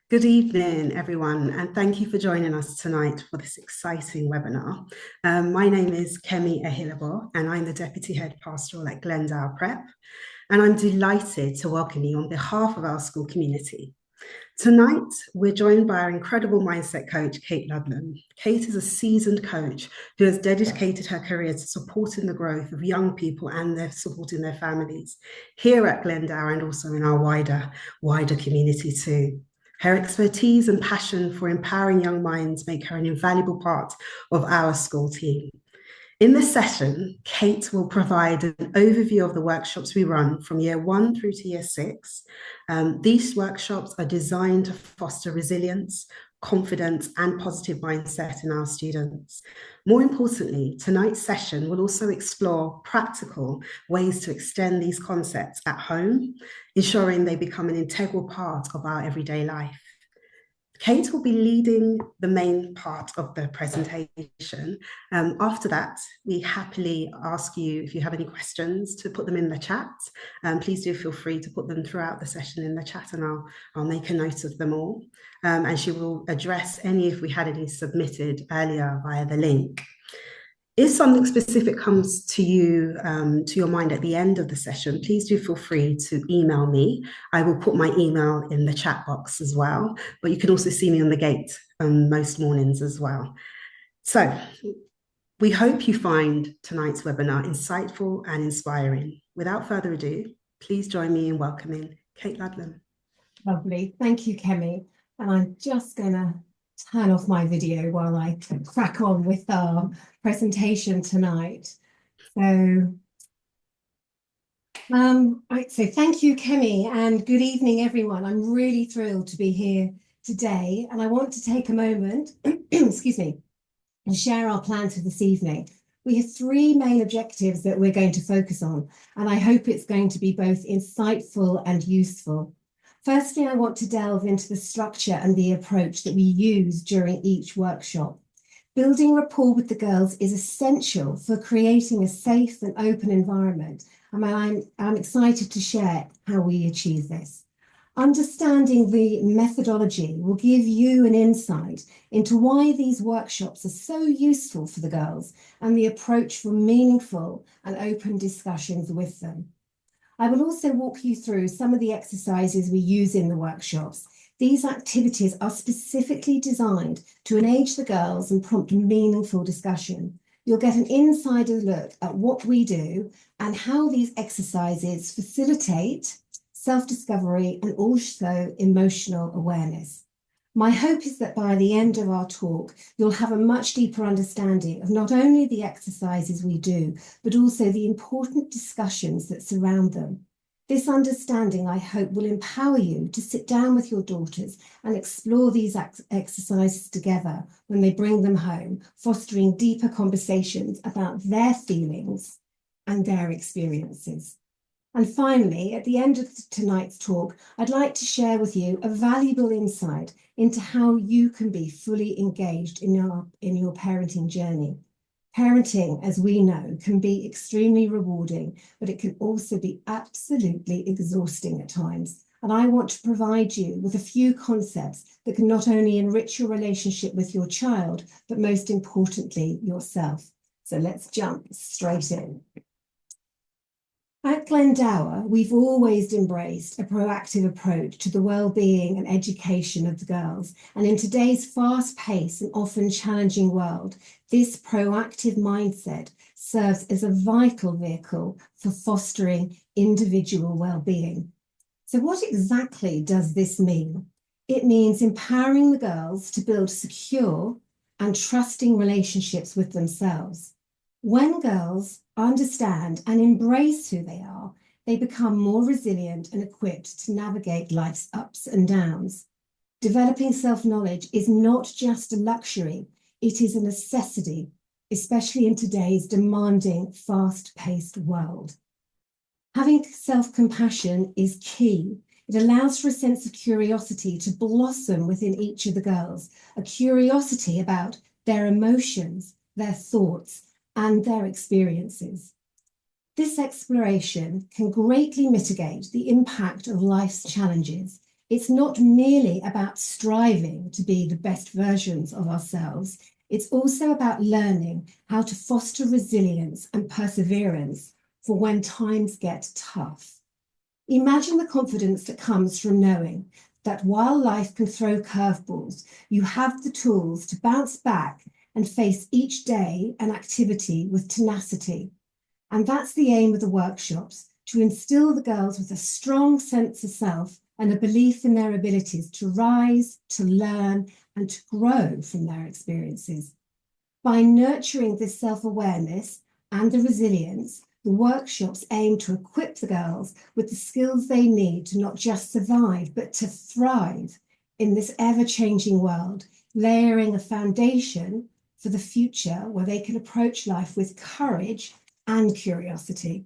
Good evening, everyone, and thank you for joining us tonight for this exciting webinar. My name is Kemi Ehilabo, and I'm the Deputy Head Pastoral at Glendower Prep, and I'm delighted to welcome you on behalf of our school community. Tonight, we're joined by our incredible mindset coach, Kate Ludlam. Kate is a seasoned coach who has dedicated her career to supporting the growth of young people and supporting their families here at Glendower and also in our wider community too. Her expertise and passion for empowering young minds make her an invaluable part of our school team. In this session, Kate will provide an overview of the workshops we run from year 1 through to year 6. These workshops are designed to foster resilience, confidence, and positive mindset in our students. More importantly, tonight's session will also explore practical ways to extend these concepts at home, ensuring they become an integral part of our everyday life. Kate will be leading the main part of the presentation. After that, we happily ask you, if you have any questions, to put them in the chat. Please do feel free to put them throughout the session in the chat, and I'll make a note of them all. And she will address any if we had any submitted earlier via the link. If something specific comes to you, to your mind at the end of the session, please do feel free to email me. I will put my email in the chat box as well, but you can also see me on the gate most mornings as well. So we hope you find tonight's webinar insightful and inspiring. Without further ado, please join me in welcoming Kate Ludlam. Lovely. Thank you, Kemi. And I'm just going to turn off my video while I crack on with our presentation tonight. So, so thank you, Kemi, and good evening, everyone. I'm really thrilled to be here today, and I want to take a moment, excuse me, and share our plans for this evening. We have 3 main objectives that we're going to focus on, and I hope it's going to be both insightful and useful. Firstly, I want to delve into the structure and the approach that we use during each workshop. Building rapport with the girls is essential for creating a safe and open environment, and I'm excited to share how we achieve this. Understanding the methodology will give you an insight into why these workshops are so useful for the girls and the approach for meaningful and open discussions with them. I will also walk you through some of the exercises we use in the workshops. These activities are specifically designed to engage the girls and prompt meaningful discussion. You'll get an insider look at what we do and how these exercises facilitate self-discovery and also emotional awareness. My hope is that by the end of our talk, you'll have a much deeper understanding of not only the exercises we do, but also the important discussions that surround them. This understanding, I hope, will empower you to sit down with your daughters and explore these exercises together when they bring them home, fostering deeper conversations about their feelings and their experiences. And finally, at the end of tonight's talk, I'd like to share with you a valuable insight into how you can be fully engaged in your parenting journey. Parenting, as we know, can be extremely rewarding, but it can also be absolutely exhausting at times. And I want to provide you with a few concepts that can not only enrich your relationship with your child, but most importantly, yourself. So let's jump straight in. At Glendower, we've always embraced a proactive approach to the well-being and education of the girls. And in today's fast-paced and often challenging world, this proactive mindset serves as a vital vehicle for fostering individual well-being. So what exactly does this mean? It means empowering the girls to build secure and trusting relationships with themselves. When girls understand and embrace who they are, they become more resilient and equipped to navigate life's ups and downs. Developing self-knowledge is not just a luxury, it is a necessity, especially in today's demanding, fast-paced world. Having self-compassion is key. It allows for a sense of curiosity to blossom within each of the girls, a curiosity about their emotions, their thoughts, and their experiences. This exploration can greatly mitigate the impact of life's challenges, It's not merely about striving to be the best versions of ourselves. It's also about learning how to foster resilience and perseverance for when times get tough. Imagine the confidence that comes from knowing that while life can throw curveballs, you have the tools to bounce back and face each day and activity with tenacity. And that's the aim of the workshops, to instill the girls with a strong sense of self and a belief in their abilities to rise, to learn, and to grow from their experiences. By nurturing this self-awareness and the resilience, the workshops aim to equip the girls with the skills they need to not just survive, but to thrive in this ever-changing world, layering a foundation for the future where they can approach life with courage and curiosity.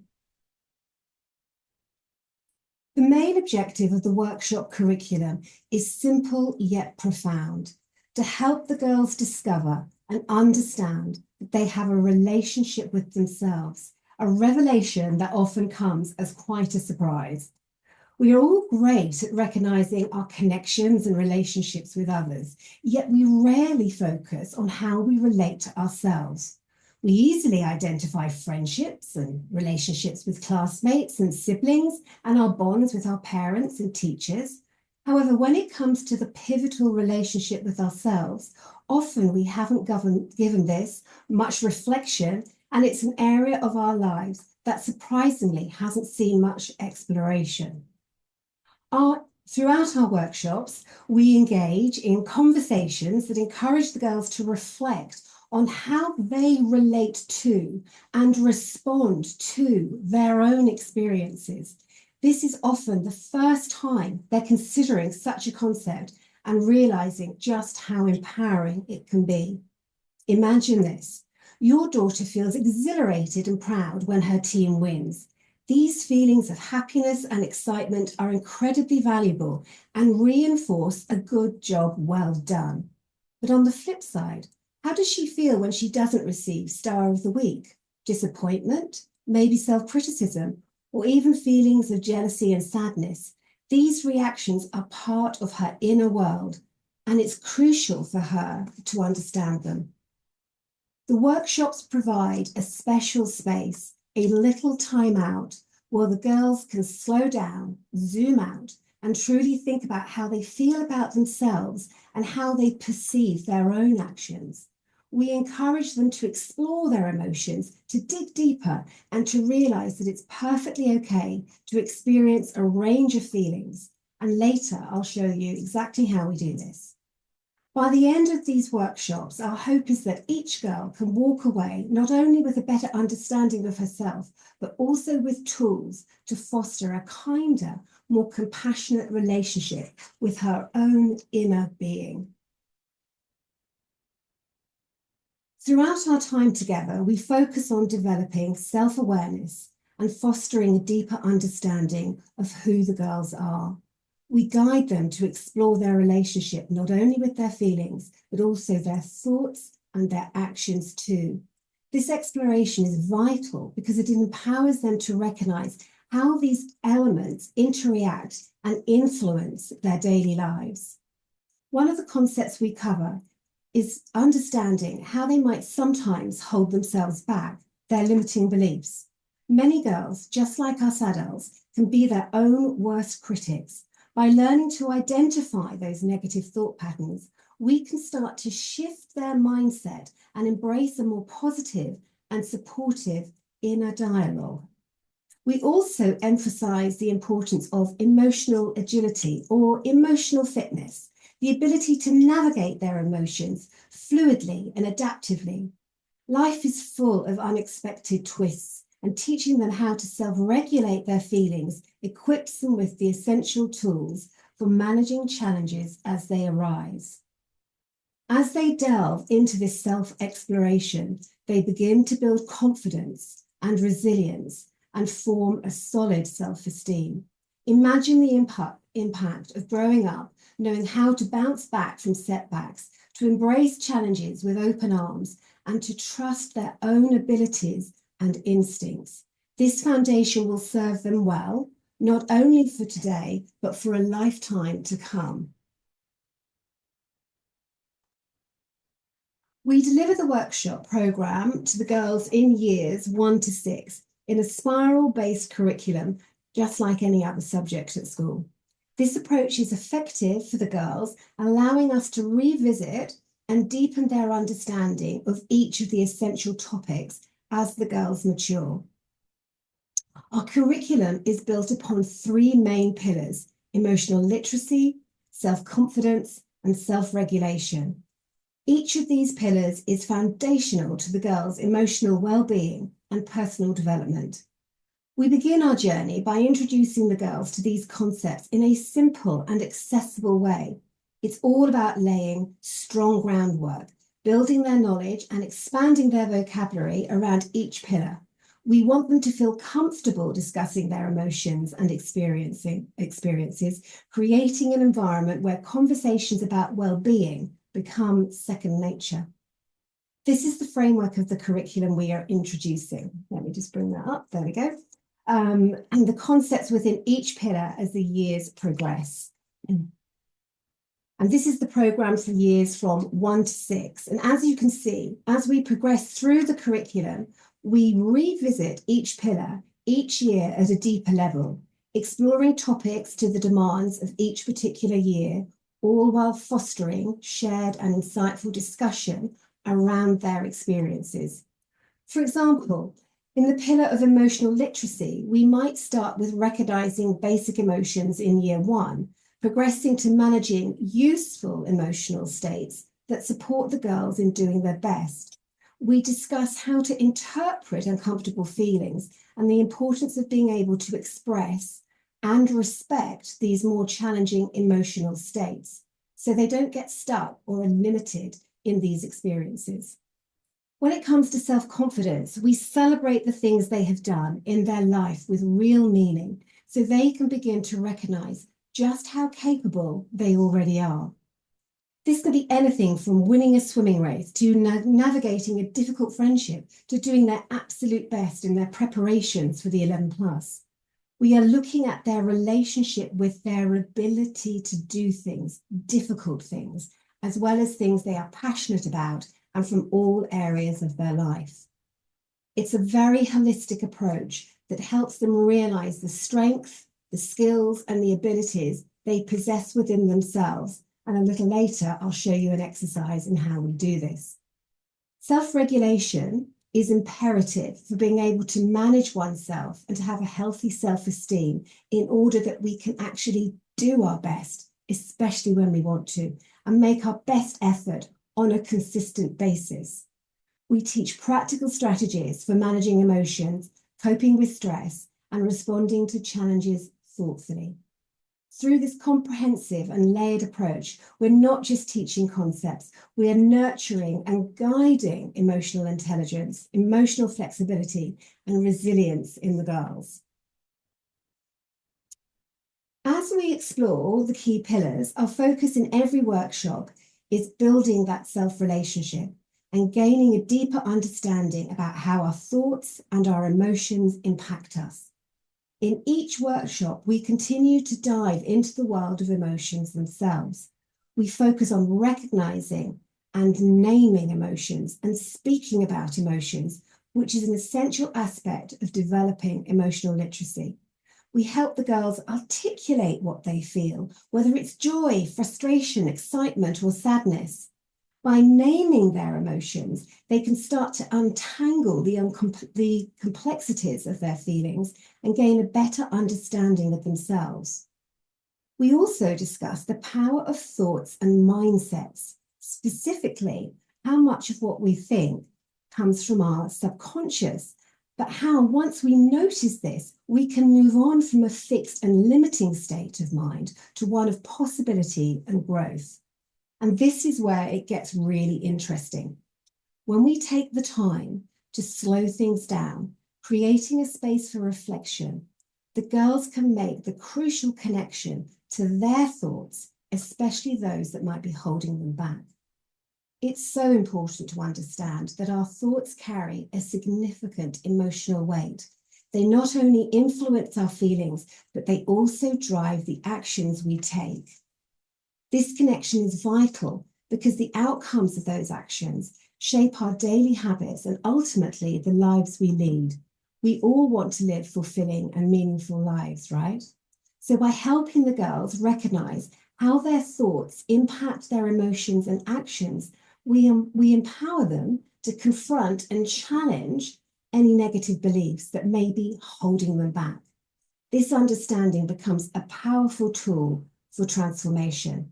The main objective of the workshop curriculum is simple yet profound: to help the girls discover and understand that they have a relationship with themselves, a revelation that often comes as quite a surprise. We are all great at recognizing our connections and relationships with others, yet we rarely focus on how we relate to ourselves. We easily identify friendships and relationships with classmates and siblings and our bonds with our parents and teachers. However, when it comes to the pivotal relationship with ourselves, often we haven't given this much reflection, and it's an area of our lives that surprisingly hasn't seen much exploration. Throughout our workshops, we engage in conversations that encourage the girls to reflect on how they relate to and respond to their own experiences. This is often the first time they're considering such a concept and realizing just how empowering it can be. Imagine this: your daughter feels exhilarated and proud when her team wins. These feelings of happiness and excitement are incredibly valuable and reinforce a good job well done. But on the flip side, how does she feel when she doesn't receive Star of the Week? Disappointment, maybe self-criticism, or even feelings of jealousy and sadness. These reactions are part of her inner world, and it's crucial for her to understand them. The workshops provide a special space, a little time out, where the girls can slow down, zoom out, and truly think about how they feel about themselves and how they perceive their own actions. We encourage them to explore their emotions, to dig deeper, and to realize that it's perfectly okay to experience a range of feelings. And later, I'll show you exactly how we do this. By the end of these workshops, our hope is that each girl can walk away not only with a better understanding of herself, but also with tools to foster a kinder, more compassionate relationship with her own inner being. Throughout our time together, we focus on developing self-awareness and fostering a deeper understanding of who the girls are. We guide them to explore their relationship not only with their feelings, but also their thoughts and their actions too. This exploration is vital because it empowers them to recognize how these elements interact and influence their daily lives. One of the concepts we cover is understanding how they might sometimes hold themselves back, their limiting beliefs. Many girls, just like us adults, can be their own worst critics. By learning to identify those negative thought patterns, we can start to shift their mindset and embrace a more positive and supportive inner dialogue. We also emphasize the importance of emotional agility or emotional fitness, the ability to navigate their emotions fluidly and adaptively. Life is full of unexpected twists, and teaching them how to self-regulate their feelings equips them with the essential tools for managing challenges as they arise. As they delve into this self-exploration, they begin to build confidence and resilience and form a solid self-esteem. Imagine the impact of growing up knowing how to bounce back from setbacks, to embrace challenges with open arms, and to trust their own abilities and instincts. This foundation will serve them well not only for today, but for a lifetime to come. We deliver the workshop programme to the girls in years 1 to 6 in a spiral-based curriculum, just like any other subject at school. This approach is effective for the girls, allowing us to revisit and deepen their understanding of each of the essential topics as the girls mature. Our curriculum is built upon 3 main pillars: emotional literacy, self-confidence, and self-regulation. Each of these pillars is foundational to the girls' emotional well-being and personal development. We begin our journey by introducing the girls to these concepts in a simple and accessible way. It's all about laying strong groundwork, building their knowledge and expanding their vocabulary around each pillar. We want them to feel comfortable discussing their emotions and experiences, creating an environment where conversations about well-being become second nature. This is the framework of the curriculum we are introducing. Let me just bring that up. There we go. And the concepts within each pillar as the years progress. And this is the programme for years from 1 to 6. And as you can see, as we progress through the curriculum, we revisit each pillar each year at a deeper level, exploring topics to the demands of each particular year, all while fostering shared and insightful discussion around their experiences. For example, in the pillar of emotional literacy, we might start with recognising basic emotions in year 1, progressing to managing useful emotional states that support the girls in doing their best. We discuss how to interpret uncomfortable feelings and the importance of being able to express and respect these more challenging emotional states, so they don't get stuck or are limited in these experiences. When it comes to self-confidence, we celebrate the things they have done in their life with real meaning, so they can begin to recognise just how capable they already are. This could be anything from winning a swimming race to navigating a difficult friendship to doing their absolute best in their preparations for the 11+. We are looking at their relationship with their ability to do things, difficult things, as well as things they are passionate about and from all areas of their life. It's a very holistic approach that helps them realise the strength, the skills, and the abilities they possess within themselves. And a little later, I'll show you an exercise in how we do this. Self-regulation is imperative for being able to manage oneself and to have a healthy self-esteem in order that we can actually do our best, especially when we want to, and make our best effort on a consistent basis. We teach practical strategies for managing emotions, coping with stress, and responding to challenges thoughtfully. Through this comprehensive and layered approach, we're not just teaching concepts, we are nurturing and guiding emotional intelligence, emotional flexibility, and resilience in the girls. As we explore the key pillars, our focus in every workshop is building that self-relationship and gaining a deeper understanding about how our thoughts and our emotions impact us. In each workshop, we continue to dive into the world of emotions themselves. We focus on recognizing and naming emotions and speaking about emotions, which is an essential aspect of developing emotional literacy. We help the girls articulate what they feel, whether it's joy, frustration, excitement, or sadness. By naming their emotions, they can start to untangle the complexities of their feelings and gain a better understanding of themselves. We also discuss the power of thoughts and mindsets, specifically how much of what we think comes from our subconscious, but how once we notice this, we can move on from a fixed and limiting state of mind to one of possibility and growth. And this is where it gets really interesting. When we take the time to slow things down, creating a space for reflection, the girls can make the crucial connection to their thoughts, especially those that might be holding them back. It's so important to understand that our thoughts carry a significant emotional weight. They not only influence our feelings, but they also drive the actions we take. This connection is vital because the outcomes of those actions shape our daily habits and ultimately the lives we lead. We all want to live fulfilling and meaningful lives, right? So by helping the girls recognize how their thoughts impact their emotions and actions, we empower them to confront and challenge any negative beliefs that may be holding them back. This understanding becomes a powerful tool for transformation.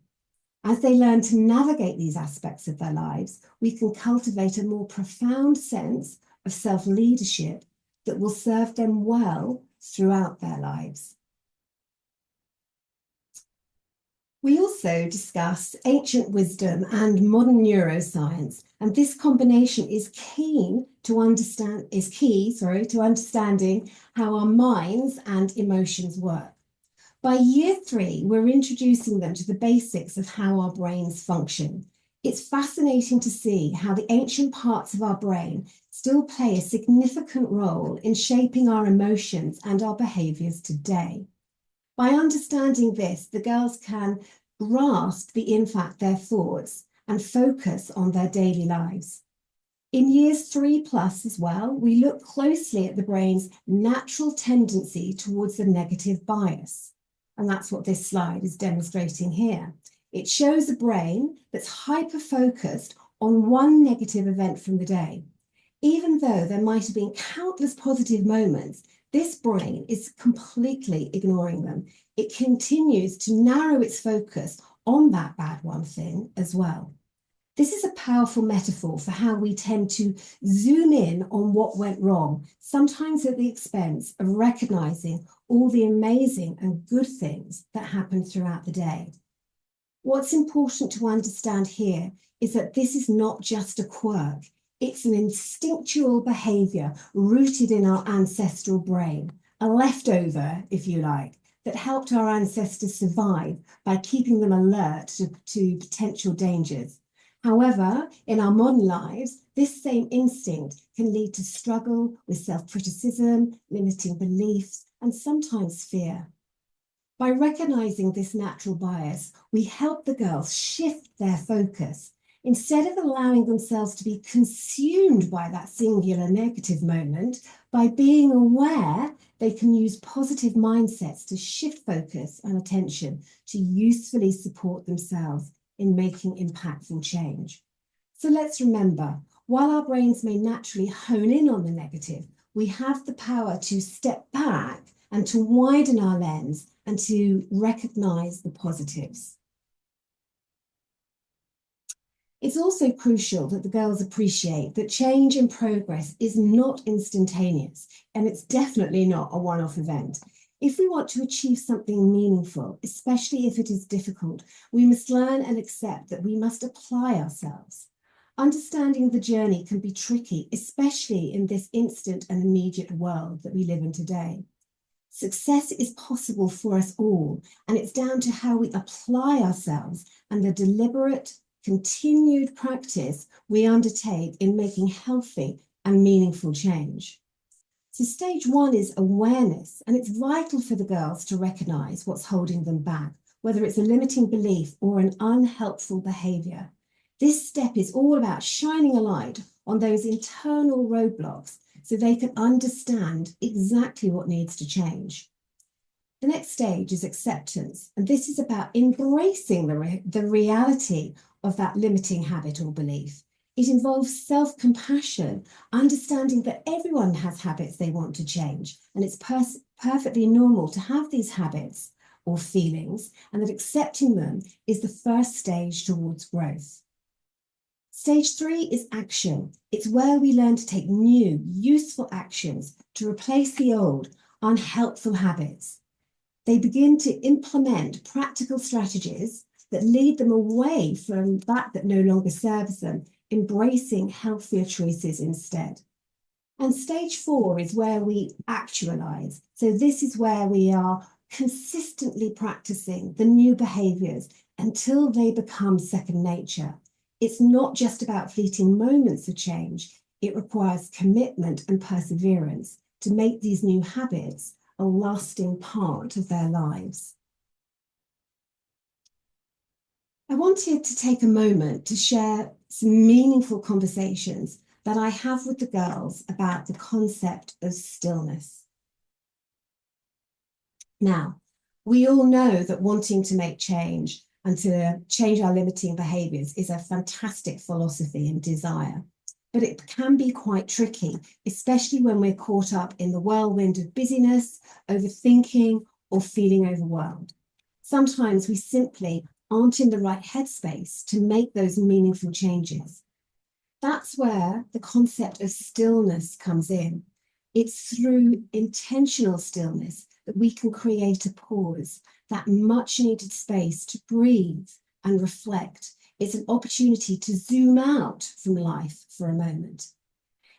As they learn to navigate these aspects of their lives, we can cultivate a more profound sense of self-leadership that will serve them well throughout their lives. We also discuss ancient wisdom and modern neuroscience, and this combination is key to understanding how our minds and emotions work. By year 3, we're introducing them to the basics of how our brains function. It's fascinating to see how the ancient parts of our brain still play a significant role in shaping our emotions and our behaviors today. By understanding this, the girls can grasp the impact their thoughts and focus on their daily lives. In years 3+ as well, we look closely at the brain's natural tendency towards the negative bias. And that's what this slide is demonstrating here. It shows a brain that's hyper-focused on one negative event from the day. Even though there might have been countless positive moments, this brain is completely ignoring them. It continues to narrow its focus on that bad one thing as well. This is a powerful metaphor for how we tend to zoom in on what went wrong, sometimes at the expense of recognizing all the amazing and good things that happen throughout the day. What's important to understand here is that this is not just a quirk. It's an instinctual behavior rooted in our ancestral brain, a leftover, if you like, that helped our ancestors survive by keeping them alert to potential dangers. However, in our modern lives, this same instinct can lead to struggle with self-criticism, limiting beliefs, and sometimes fear. By recognizing this natural bias, we help the girls shift their focus. Instead of allowing themselves to be consumed by that singular negative moment, by being aware, they can use positive mindsets to shift focus and attention to usefully support themselves in making impactful change. So let's remember, while our brains may naturally hone in on the negative, we have the power to step back and to widen our lens and to recognize the positives. It's also crucial that the girls appreciate that change and progress is not instantaneous, and it's definitely not a one-off event. If we want to achieve something meaningful, especially if it is difficult, we must learn and accept that we must apply ourselves. Understanding the journey can be tricky, especially in this instant and immediate world that we live in today. Success is possible for us all, and it's down to how we apply ourselves and the deliberate, continued practice we undertake in making healthy and meaningful change. So stage 1 is awareness, and it's vital for the girls to recognize what's holding them back, whether it's a limiting belief or an unhelpful behavior. This step is all about shining a light on those internal roadblocks so they can understand exactly what needs to change. The next stage is acceptance, and this is about embracing the reality of that limiting habit or belief. It involves self-compassion, understanding that everyone has habits they want to change, and it's perfectly normal to have these habits or feelings, and that accepting them is the first stage towards growth. Stage 3 is action. It's where we learn to take new, useful actions to replace the old, unhelpful habits. They begin to implement practical strategies that lead them away from that no longer serves them, embracing healthier choices instead. And stage 4 is where we actualize. So this is where we are consistently practicing the new behaviors until they become second nature. It's not just about fleeting moments of change. It requires commitment and perseverance. to make these new habits a lasting part of their lives. I wanted to take a moment to share some meaningful conversations that I have with the girls about the concept of stillness. Now, we all know that wanting to make change and to change our limiting behaviours is a fantastic philosophy and desire, but it can be quite tricky, especially when we're caught up in the whirlwind of busyness, overthinking, or feeling overwhelmed. Sometimes we simply aren't in the right headspace to make those meaningful changes. That's where the concept of stillness comes in. It's through intentional stillness that we can create a pause, that much needed space to breathe and reflect. It's an opportunity to zoom out from life for a moment.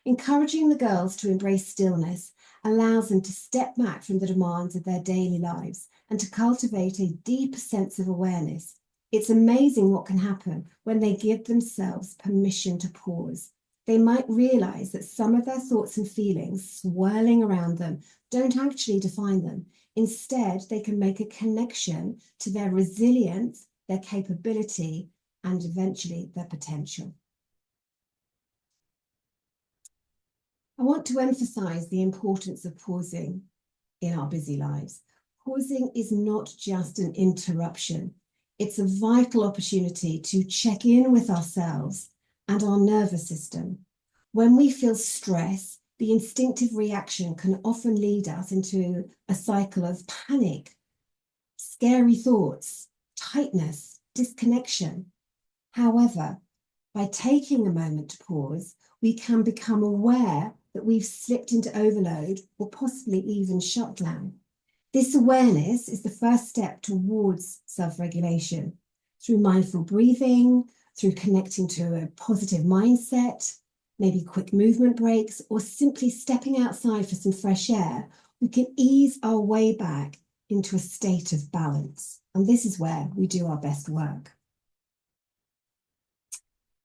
Encouraging the girls to embrace stillness allows them to step back from the demands of their daily lives and to cultivate a deeper sense of awareness. It's amazing what can happen when they give themselves permission to pause. They might realize that some of their thoughts and feelings swirling around them don't actually define them. Instead, they can make a connection to their resilience, their capability, and eventually their potential. I want to emphasize the importance of pausing in our busy lives. Pausing is not just an interruption. It's a vital opportunity to check in with ourselves and our nervous system. When we feel stress, the instinctive reaction can often lead us into a cycle of panic, scary thoughts, tightness, disconnection. However, by taking a moment to pause, we can become aware that we've slipped into overload or possibly even shutdown. This awareness is the first step towards self-regulation through mindful breathing, through connecting to a positive mindset, maybe quick movement breaks, or simply stepping outside for some fresh air. We can ease our way back into a state of balance. And this is where we do our best work.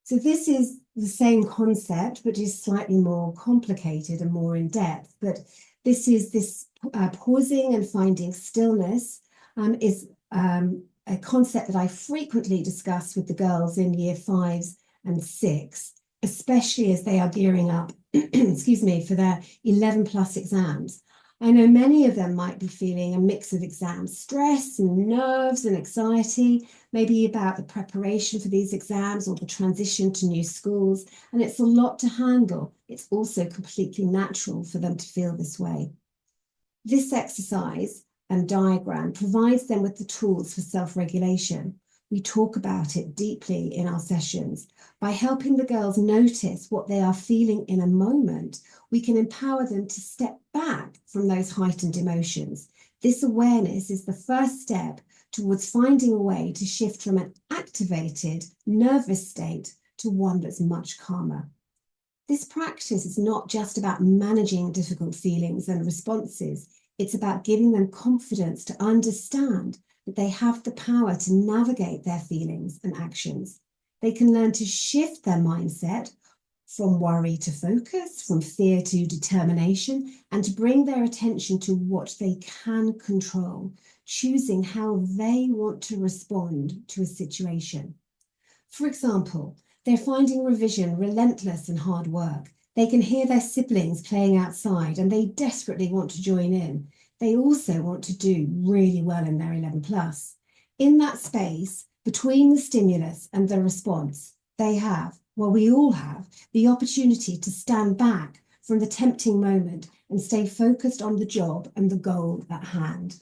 So this is the same concept, but is slightly more complicated and more in depth. But this pausing and finding stillness is a concept that I frequently discuss with the girls in year 5s and 6, especially as they are gearing up, excuse me, for their 11+ exams. I know many of them might be feeling a mix of exam stress and nerves and anxiety, maybe about the preparation for these exams or the transition to new schools, and it's a lot to handle. It's also completely natural for them to feel this way. This exercise and diagram provides them with the tools for self-regulation. We talk about it deeply in our sessions. By helping the girls notice what they are feeling in a moment, we can empower them to step back from those heightened emotions. This awareness is the first step towards finding a way to shift from an activated, nervous state to one that's much calmer. This practice is not just about managing difficult feelings and responses. It's about giving them confidence to understand that they have the power to navigate their feelings and actions. They can learn to shift their mindset from worry to focus, from fear to determination, and to bring their attention to what they can control, choosing how they want to respond to a situation. For example, they're finding revision relentless and hard work. They can hear their siblings playing outside and they desperately want to join in. They also want to do really well in their 11+. In that space, between the stimulus and the response, they have, well, we all have, the opportunity to stand back from the tempting moment and stay focused on the job and the goal at hand.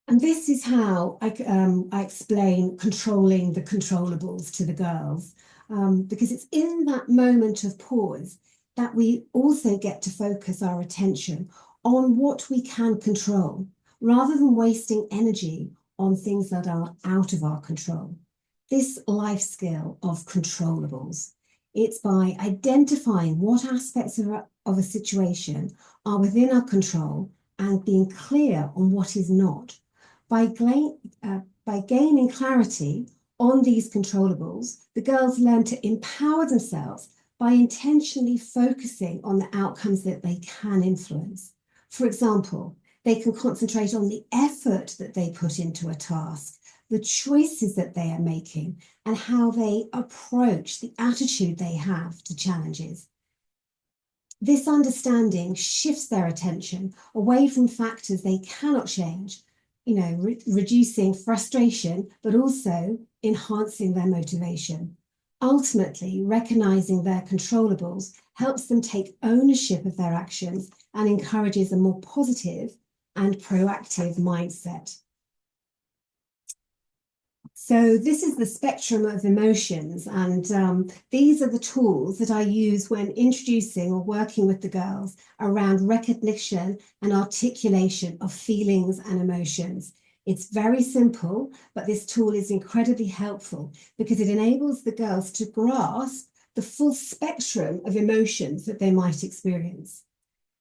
And this is how I explain controlling the controllables to the girls, because it's in that moment of pause that we also get to focus our attention on what we can control, rather than wasting energy on things that are out of our control. This life skill of controllables, it's by identifying what aspects of a situation are within our control and being clear on what is not. By gaining clarity on these controllables, the girls learn to empower themselves by intentionally focusing on the outcomes that they can influence. For example, they can concentrate on the effort that they put into a task, the choices that they are making, and how they approach the attitude they have to challenges. This understanding shifts their attention away from factors they cannot change, reducing frustration, but also enhancing their motivation. Ultimately, recognizing their controllables helps them take ownership of their actions and encourages a more positive and proactive mindset. So this is the spectrum of emotions, and these are the tools that I use when introducing or working with the girls around recognition and articulation of feelings and emotions. It's very simple, but this tool is incredibly helpful because it enables the girls to grasp the full spectrum of emotions that they might experience.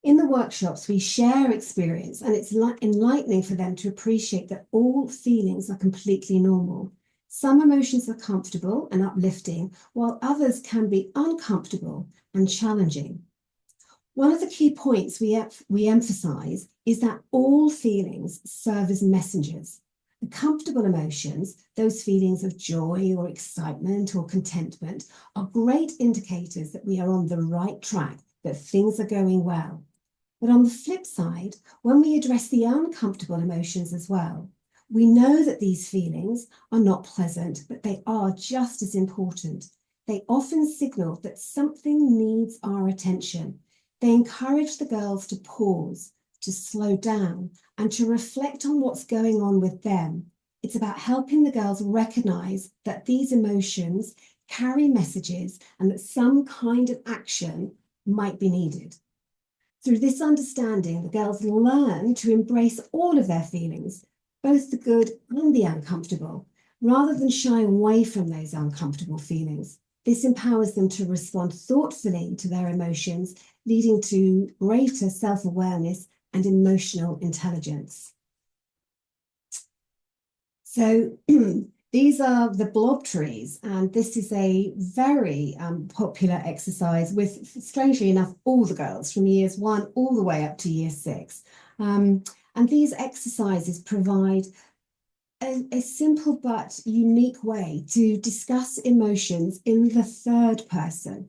In the workshops, we share experience, and it's enlightening for them to appreciate that all feelings are completely normal. Some emotions are comfortable and uplifting, while others can be uncomfortable and challenging. One of the key points we emphasize is that all feelings serve as messengers. The comfortable emotions, those feelings of joy or excitement or contentment, are great indicators that we are on the right track, that things are going well. But on the flip side, when we address the uncomfortable emotions as well, we know that these feelings are not pleasant, but they are just as important. They often signal that something needs our attention. They encourage the girls to pause, to slow down, and to reflect on what's going on with them. It's about helping the girls recognize that these emotions carry messages and that some kind of action might be needed. Through this understanding, the girls learn to embrace all of their feelings, both the good and the uncomfortable, rather than shy away from those uncomfortable feelings. This empowers them to respond thoughtfully to their emotions, leading to greater self-awareness and emotional intelligence. So these are the blob trees, and this is a very popular exercise with, strangely enough, all the girls from years 1 all the way up to year 6. And these exercises provide a simple but unique way to discuss emotions in the third person.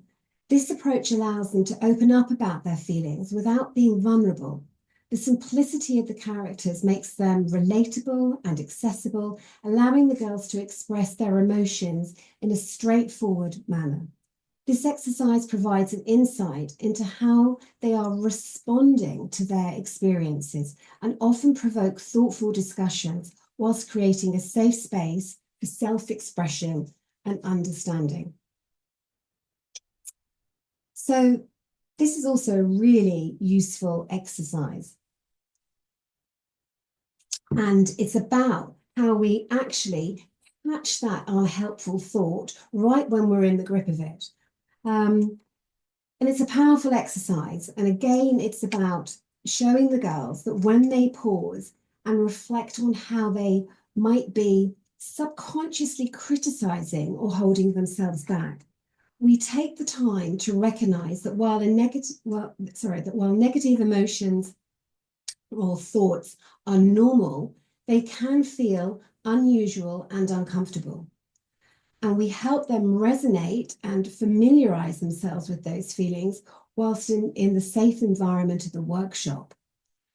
This approach allows them to open up about their feelings without being vulnerable. The simplicity of the characters makes them relatable and accessible, allowing the girls to express their emotions in a straightforward manner. This exercise provides an insight into how they are responding to their experiences and often provoke thoughtful discussions whilst creating a safe space for self-expression and understanding. So this is also a really useful exercise. And it's about how we actually catch that unhelpful thought right when we're in the grip of it. And it's a powerful exercise. And again, it's about showing the girls that when they pause and reflect on how they might be subconsciously criticizing or holding themselves back, we take the time to recognize that while negative emotions or thoughts are normal, they can feel unusual and uncomfortable. And we help them resonate and familiarize themselves with those feelings whilst in the safe environment of the workshop.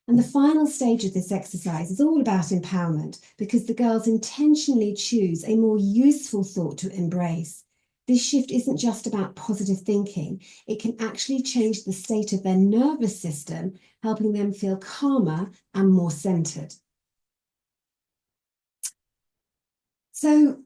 And the final stage of this exercise is all about empowerment because the girls intentionally choose a more useful thought to embrace. This shift isn't just about positive thinking. It can actually change the state of their nervous system, helping them feel calmer and more centered. So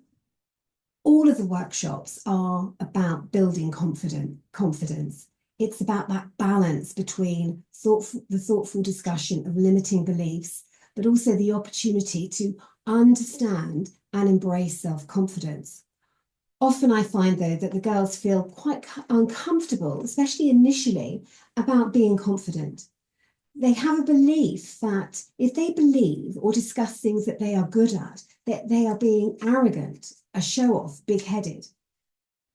all of the workshops are about building confidence. It's about that balance between the thoughtful discussion of limiting beliefs, but also the opportunity to understand and embrace self-confidence. Often I find, though, that the girls feel quite uncomfortable, especially initially, about being confident. They have a belief that if they believe or discuss things that they are good at, that they are being arrogant, a show-off, big-headed.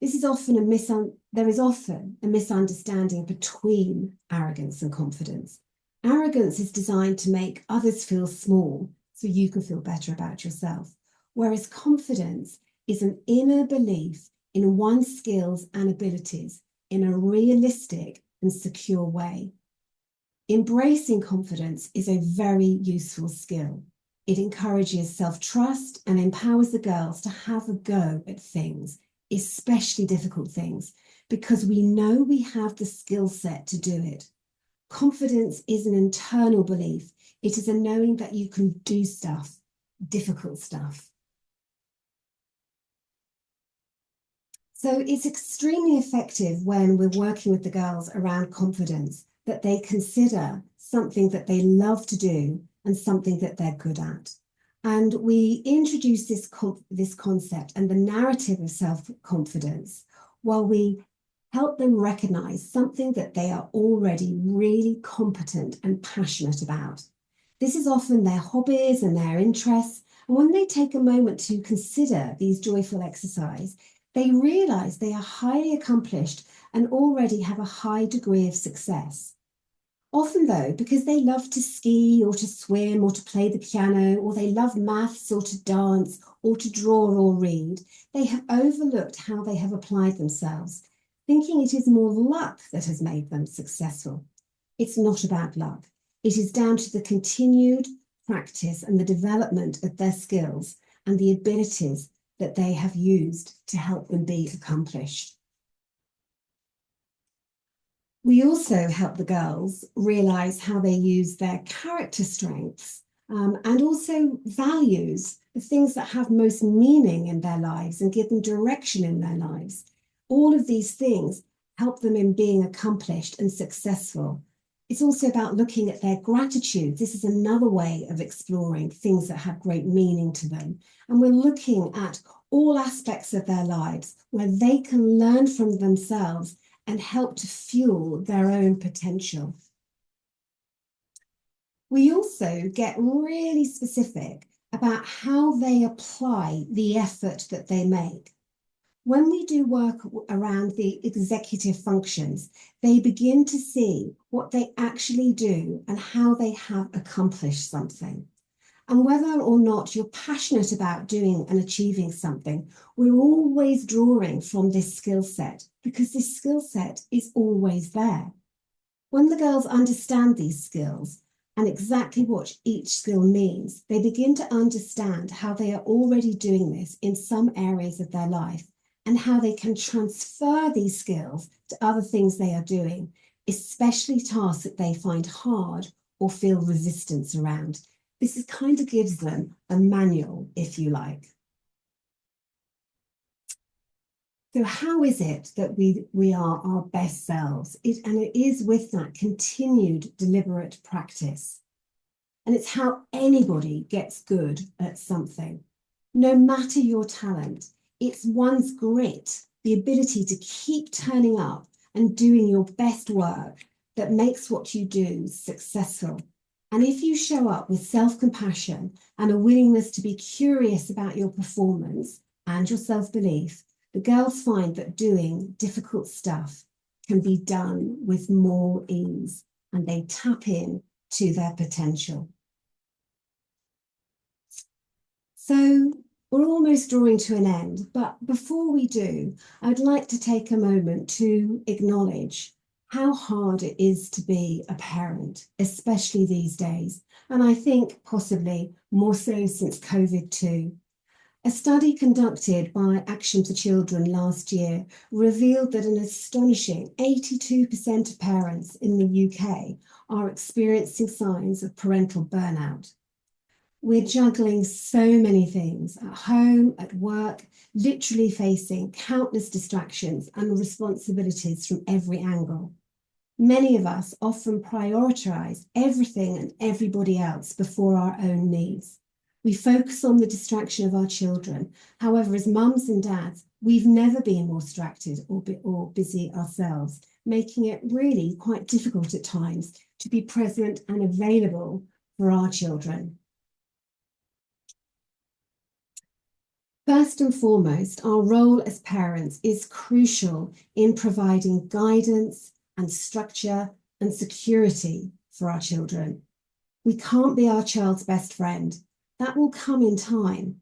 There is often a misunderstanding between arrogance and confidence. Arrogance is designed to make others feel small so you can feel better about yourself, whereas confidence is an inner belief in one's skills and abilities in a realistic and secure way. Embracing confidence is a very useful skill. It encourages self-trust and empowers the girls to have a go at things, especially difficult things, because we know we have the skill set to do it. Confidence is an internal belief. It is a knowing that you can do stuff, difficult stuff. So it's extremely effective when we're working with the girls around confidence, that they consider something that they love to do and something that they're good at. And we introduce this concept and the narrative of self-confidence while we help them recognize something that they are already really competent and passionate about. This is often their hobbies and their interests. And when they take a moment to consider these joyful exercises, they realize they are highly accomplished and already have a high degree of success. Often though, because they love to ski or to swim or to play the piano, or they love maths or to dance or to draw or read, they have overlooked how they have applied themselves, thinking it is more luck that has made them successful. It's not about luck. It is down to the continued practice and the development of their skills and the abilities that they have used to help them be accomplished. We also help the girls realize how they use their character strengths and also values, the things that have most meaning in their lives and give them direction in their lives. All of these things help them in being accomplished and successful. It's also about looking at their gratitude. This is another way of exploring things that have great meaning to them. And we're looking at all aspects of their lives where they can learn from themselves and help to fuel their own potential. We also get really specific about how they apply the effort that they make. When we do work around the executive functions, they begin to see what they actually do and how they have accomplished something. And whether or not you're passionate about doing and achieving something, we're always drawing from this skill set because this skill set is always there. When the girls understand these skills and exactly what each skill means, they begin to understand how they are already doing this in some areas of their life and how they can transfer these skills to other things they are doing, especially tasks that they find hard or feel resistance around. This kind of gives them a manual, if you like. So how is it that we are our best selves? And it is with that continued deliberate practice. And it's how anybody gets good at something. No matter your talent, it's one's grit, the ability to keep turning up and doing your best work that makes what you do successful. And if you show up with self-compassion and a willingness to be curious about your performance and your self-belief, the girls find that doing difficult stuff can be done with more ease and they tap in to their potential. So we're almost drawing to an end, but before we do, I'd like to take a moment to acknowledge how hard it is to be a parent, especially these days. And I think possibly more so since COVID too. A study conducted by Action for Children last year revealed that an astonishing 82% of parents in the UK are experiencing signs of parental burnout. We're juggling so many things at home, at work, literally facing countless distractions and responsibilities from every angle. Many of us often prioritize everything and everybody else before our own needs. We focus on the distraction of our children. However, as mums and dads, we've never been more distracted or busy ourselves, making it really quite difficult at times to be present and available for our children. First and foremost, our role as parents is crucial in providing guidance and structure and security for our children. We can't be our child's best friend. That will come in time.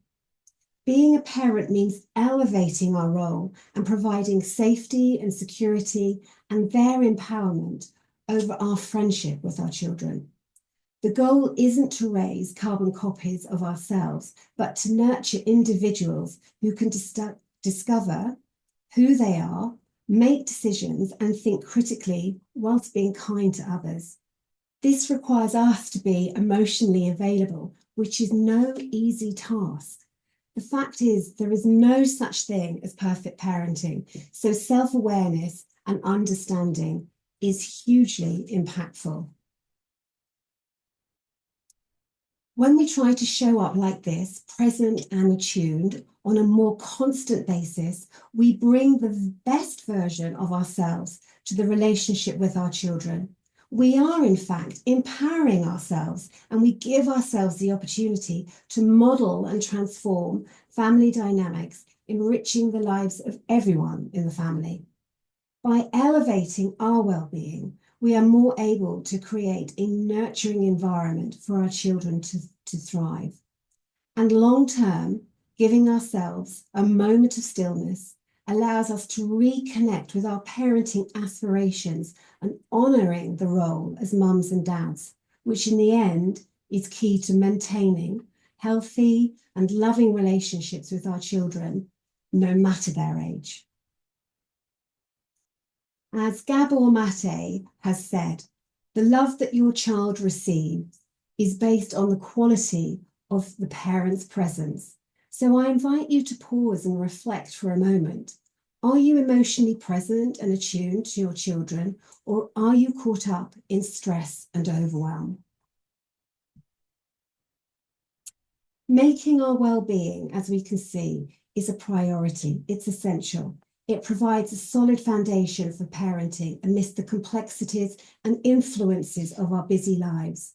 Being a parent means elevating our role and providing safety and security and their empowerment over our friendship with our children. The goal isn't to raise carbon copies of ourselves, but to nurture individuals who can discover who they are, make decisions, and think critically whilst being kind to others. This requires us to be emotionally available, which is no easy task. The fact is, there is no such thing as perfect parenting, so self-awareness and understanding is hugely impactful. When we try to show up like this, present and attuned, on a more constant basis, we bring the best version of ourselves to the relationship with our children. We are, in fact, empowering ourselves, and we give ourselves the opportunity to model and transform family dynamics, enriching the lives of everyone in the family. By elevating our well-being, we are more able to create a nurturing environment for our children to thrive. And long-term, giving ourselves a moment of stillness allows us to reconnect with our parenting aspirations and honouring the role as mums and dads, which in the end is key to maintaining healthy and loving relationships with our children, no matter their age. As Gabor Mate has said, the love that your child receives is based on the quality of the parent's presence. So I invite you to pause and reflect for a moment. Are you emotionally present and attuned to your children, or are you caught up in stress and overwhelm? Making our well-being, as we can see, is a priority. It's essential. It provides a solid foundation for parenting amidst the complexities and influences of our busy lives.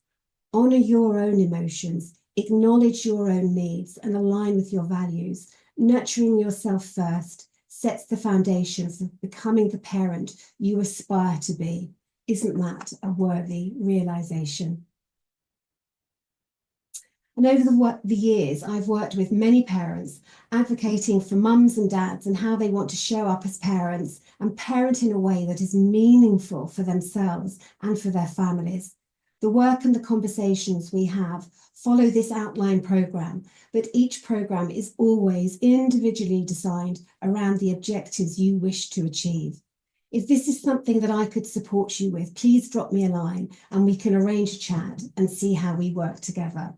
Honour your own emotions, acknowledge your own needs, and align with your values. Nurturing yourself first sets the foundation for becoming the parent you aspire to be. Isn't that a worthy realisation? And over the years, I've worked with many parents advocating for mums and dads and how they want to show up as parents and parent in a way that is meaningful for themselves and for their families. The work and the conversations we have follow this outline programme, but each programme is always individually designed around the objectives you wish to achieve. If this is something that I could support you with, please drop me a line and we can arrange a chat and see how we work together.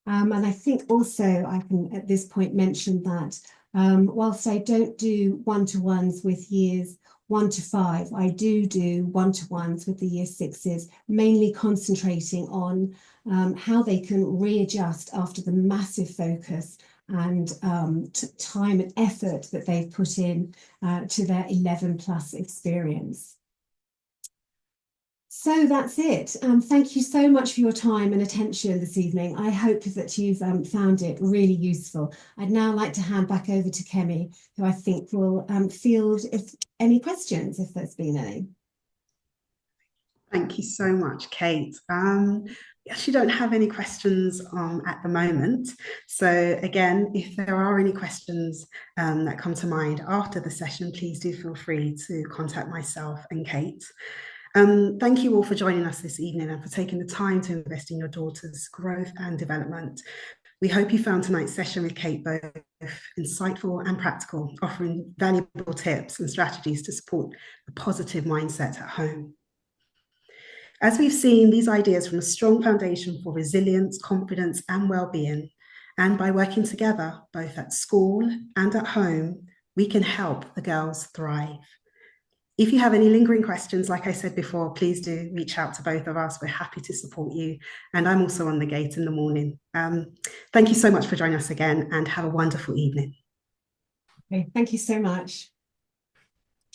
And I think also I can at this point mention that whilst I don't do one-to-ones with years 1 to 5, I do one-to-ones with the year 6s, mainly concentrating on how they can readjust after the massive focus and time and effort that they've put in to their 11+ experience. So that's it. Thank you so much for your time and attention this evening. I hope that you've found it really useful. I'd now like to hand back over to Kemi, who I think will field any questions, if there's been any. Thank you so much, Kate. We actually don't have any questions at the moment. So again, if there are any questions that come to mind after the session, please do feel free to contact myself and Kate. Thank you all for joining us this evening and for taking the time to invest in your daughter's growth and development. We hope you found tonight's session with Kate both insightful and practical, offering valuable tips and strategies to support a positive mindset at home. As we've seen, these ideas form a strong foundation for resilience, confidence, and well-being. And by working together, both at school and at home, we can help the girls thrive. If you have any lingering questions, like I said before, please do reach out to both of us. We're happy to support you. And I'm also on the gate in the morning. Thank you so much for joining us again and have a wonderful evening. Okay, thank you so much.